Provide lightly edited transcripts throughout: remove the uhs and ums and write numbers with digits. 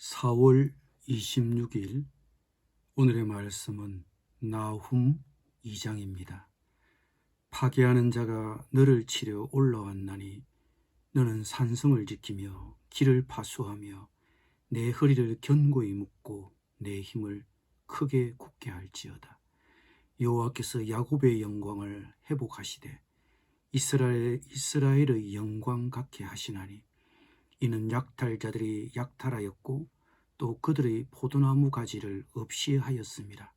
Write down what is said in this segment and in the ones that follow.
4월 26일 오늘의 말씀은 나훔 2장입니다. 파괴하는 자가 너를 치려 올라왔나니 너는 산성을 지키며 길을 파수하며 내 허리를 견고히 묶고 내 힘을 크게 굳게 할지어다. 여호와께서 야곱의 영광을 회복하시되 이스라엘의 영광 같게 하시나니 이는 약탈자들이 약탈하였고 또 그들의 포도나무 가지를 없이 하였습니다.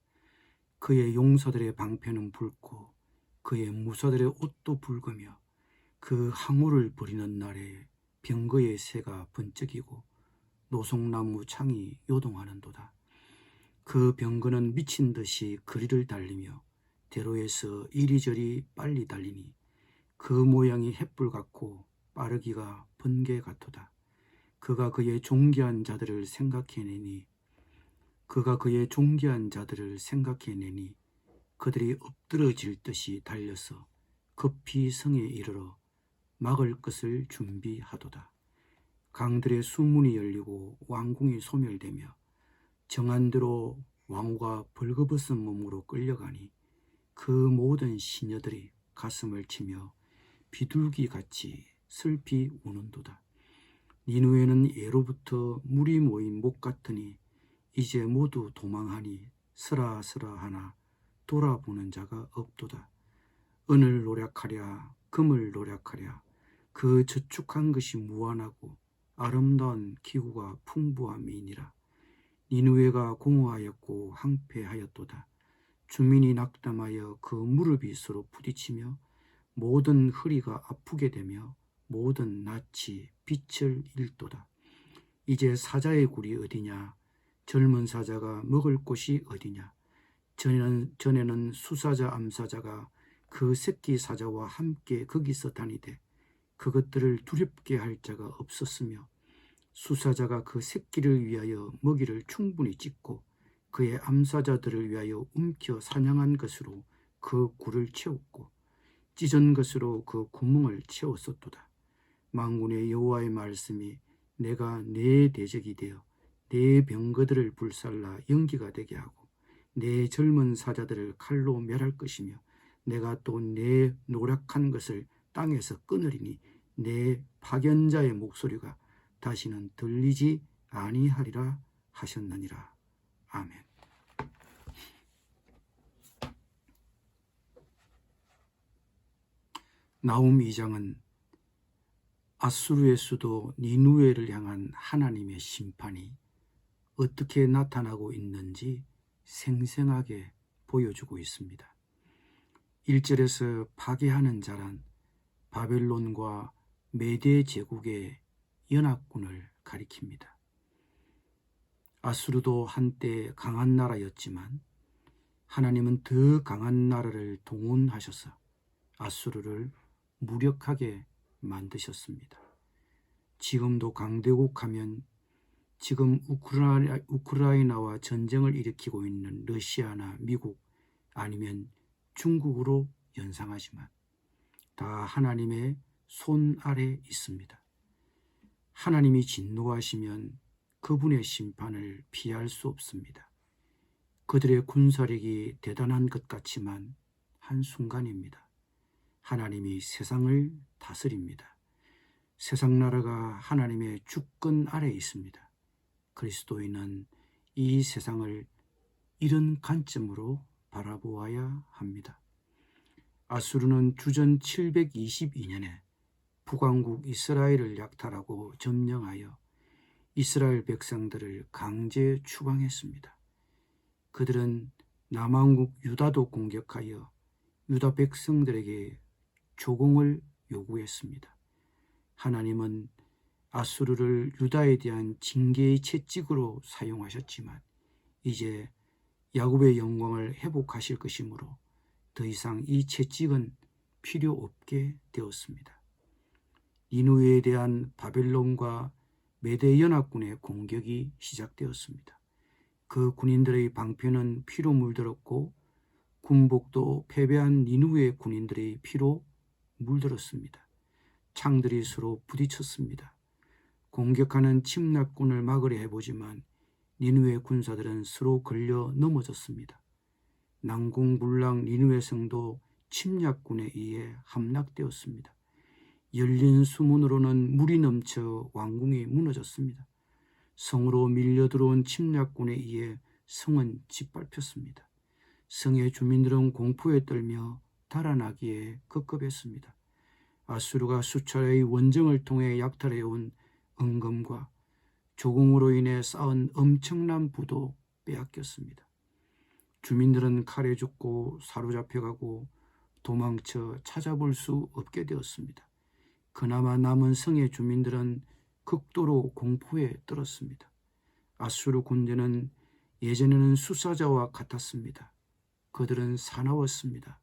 그의 용사들의 방패는 붉고 그의 무사들의 옷도 붉으며 그 항우를 버리는 날에 병거의 새가 번쩍이고 노송나무 창이 요동하는도다. 그 병거는 미친 듯이 거리를 달리며 대로에서 이리저리 빨리 달리니 그 모양이 햇불 같고 빠르기가 번개 같도다. 그가 그의 존귀한 자들을 생각해내니 그들이 엎드러질 듯이 달려서 급히 성에 이르러 막을 것을 준비하도다. 강들의 수문이 열리고 왕궁이 소멸되며 정한 대로 왕후가 벌거벗은 몸으로 끌려가니 그 모든 시녀들이 가슴을 치며 비둘기같이 슬피 우는도다. 니누에는 예로부터 물이 모인 목 같으니 이제 모두 도망하니 스라스라하나 돌아보는 자가 없도다. 은을 노력하랴 금을 노력하랴 그 저축한 것이 무한하고 아름다운 기구가 풍부함이니라. 니누에가 공허하였고 황폐하였도다. 주민이 낙담하여 그 무릎이 서로 부딪히며 모든 허리가 아프게 되며 모든 낯이 빛을 잃도다. 이제 사자의 굴이 어디냐? 젊은 사자가 먹을 곳이 어디냐? 전에는 수사자 암사자가 그 새끼 사자와 함께 거기서 다니되 그것들을 두렵게 할 자가 없었으며 수사자가 그 새끼를 위하여 먹이를 충분히 찢고 그의 암사자들을 위하여 움켜 사냥한 것으로 그 굴을 채웠고 찢은 것으로 그 구멍을 채웠었도다. 만군의 여호와의 말씀이 내가 내 대적이 되어 내 병거들을 불살라 연기가 되게 하고 내 젊은 사자들을 칼로 멸할 것이며 내가 또 내 노력한 것을 땅에서 끊으리니 내 파견자의 목소리가 다시는 들리지 아니하리라 하셨느니라. 아멘. 나훔 2장은 아수르의 수도 니누에를 향한 하나님의 심판이 어떻게 나타나고 있는지 생생하게 보여주고 있습니다. 1절에서 파괴하는 자란 바벨론과 메대 제국의 연합군을 가리킵니다. 아수르도 한때 강한 나라였지만 하나님은 더 강한 나라를 동원하셔서 아수르를 무력하게 만드셨습니다. 지금도 강대국 하면 지금 우크라이나와 전쟁을 일으키고 있는 러시아나 미국 아니면 중국으로 연상하지만 다 하나님의 손 아래 있습니다. 하나님이 진노하시면 그분의 심판을 피할 수 없습니다. 그들의 군사력이 대단한 것 같지만 한순간입니다. 하나님이 세상을 다스립니다. 세상 나라가 하나님의 주권 아래 있습니다. 그리스도인은 이 세상을 이런 관점으로 바라보아야 합니다. 아수르는 주전 722년에 북왕국 이스라엘을 약탈하고 점령하여 이스라엘 백성들을 강제 추방했습니다. 그들은 남왕국 유다도 공격하여 유다 백성들에게 조공을 요구했습니다. 하나님은 아수르를 유다에 대한 징계의 채찍으로 사용하셨지만 이제 야곱의 영광을 회복하실 것이므로 더 이상 이 채찍은 필요 없게 되었습니다. 니누에 대한 바벨론과 메대 연합군의 공격이 시작되었습니다. 그 군인들의 방패는 피로 물들었고 군복도 패배한 니누의 군인들의 피로 물들었습니다. 창들이 서로 부딪혔습니다. 공격하는 침략군을 막으려 해보지만 니느웨 군사들은 서로 걸려 넘어졌습니다. 난공불락 니느웨 성도 침략군에 의해 함락되었습니다. 열린 수문으로는 물이 넘쳐 왕궁이 무너졌습니다. 성으로 밀려들어온 침략군에 의해 성은 짓밟혔습니다. 성의 주민들은 공포에 떨며 달아나기에 급급했습니다. 아수르가 수차례의 원정을 통해 약탈해온 은금과 조공으로 인해 쌓은 엄청난 부도 빼앗겼습니다. 주민들은 칼에 죽고 사로잡혀가고 도망쳐 찾아볼 수 없게 되었습니다. 그나마 남은 성의 주민들은 극도로 공포에 떨었습니다. 아수르 군대는 예전에는 수사자와 같았습니다. 그들은 사나웠습니다.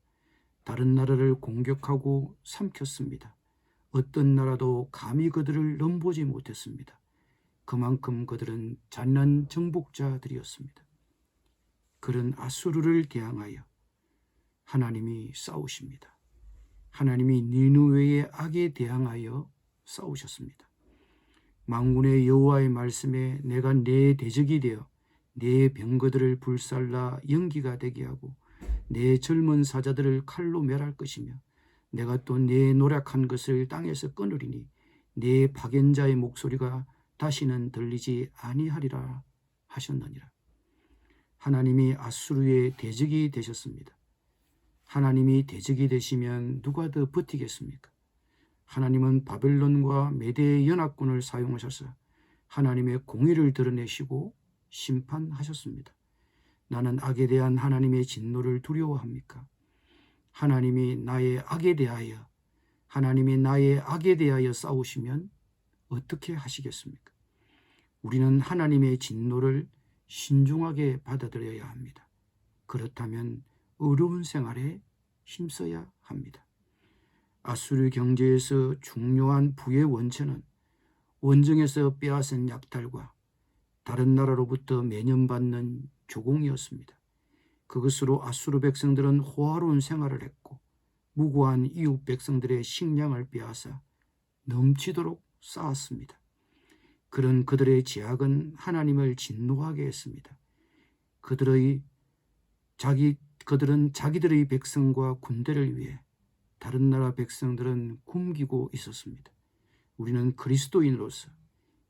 다른 나라를 공격하고 삼켰습니다. 어떤 나라도 감히 그들을 넘보지 못했습니다. 그만큼 그들은 잔인한 정복자들이었습니다. 그런 아수르를 대항하여 하나님이 싸우십니다. 하나님이 니느웨의 악에 대항하여 싸우셨습니다. 만군의 여호와의 말씀에 내가 내 대적이 되어 내 병거들을 불살라 연기가 되게 하고 내 젊은 사자들을 칼로 멸할 것이며 내가 또 내 노력한 것을 땅에서 끊으리니 내 파견자의 목소리가 다시는 들리지 아니하리라 하셨느니라. 하나님이 아수르의 대적이 되셨습니다. 하나님이 대적이 되시면 누가 더 버티겠습니까? 하나님은 바벨론과 메대의 연합군을 사용하셔서 하나님의 공의를 드러내시고 심판하셨습니다. 나는 악에 대한 하나님의 진노를 두려워합니까? 하나님이 나의 악에 대하여 싸우시면 어떻게 하시겠습니까? 우리는 하나님의 진노를 신중하게 받아들여야 합니다. 그렇다면 어려운 생활에 힘써야 합니다. 아수르 경제에서 중요한 부의 원천은 원정에서 빼앗은 약탈과 다른 나라로부터 매년 받는 조공이었습니다. 그것으로 아수르 백성들은 호화로운 생활을 했고 무고한 이웃 백성들의 식량을 빼앗아 넘치도록 쌓았습니다. 그런 그들의 제약은 하나님을 진노하게 했습니다. 그들은 자기들의 백성과 군대를 위해 다른 나라 백성들은 굶기고 있었습니다. 우리는 그리스도인으로서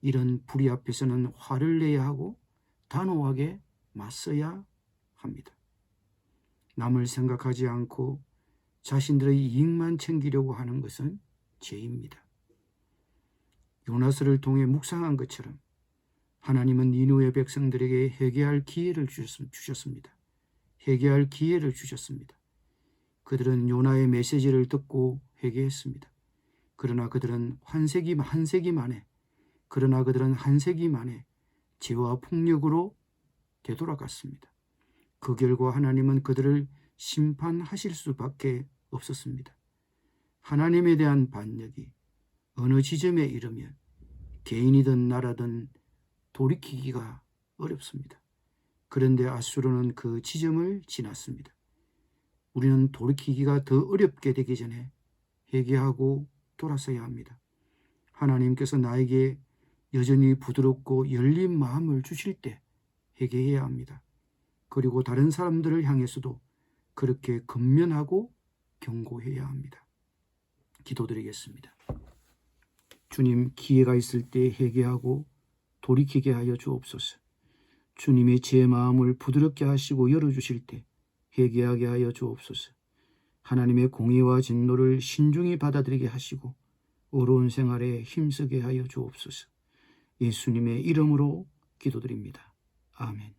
이런 불의 앞에서는 화를 내야 하고 단호하게 맞서야 합니다. 남을 생각하지 않고 자신들의 이익만 챙기려고 하는 것은 죄입니다. 요나스를 통해 묵상한 것처럼 하나님은 니느웨 백성들에게 회개할 기회를 주셨습니다. 회개할 기회를 주셨습니다. 그들은 요나의 메시지를 듣고 회개했습니다. 그러나 그들은 한 세기 만에 죄와 폭력으로 되돌아갔습니다. 그 결과 하나님은 그들을 심판하실 수밖에 없었습니다. 하나님에 대한 반역이 어느 지점에 이르면 개인이든 나라든 돌이키기가 어렵습니다. 그런데 아수르는 그 지점을 지났습니다. 우리는 돌이키기가 더 어렵게 되기 전에 회개하고 돌아서야 합니다. 하나님께서 나에게 여전히 부드럽고 열린 마음을 주실 때 회개해야 합니다. 그리고 다른 사람들을 향해서도 그렇게 근면하고 경고해야 합니다. 기도드리겠습니다. 주님, 기회가 있을 때 회개하고 돌이키게 하여 주옵소서. 주님이 제 마음을 부드럽게 하시고 열어주실 때 회개하게 하여 주옵소서. 하나님의 공의와 진노를 신중히 받아들이게 하시고 어려운 생활에 힘쓰게 하여 주옵소서. 예수님의 이름으로 기도드립니다. 아멘.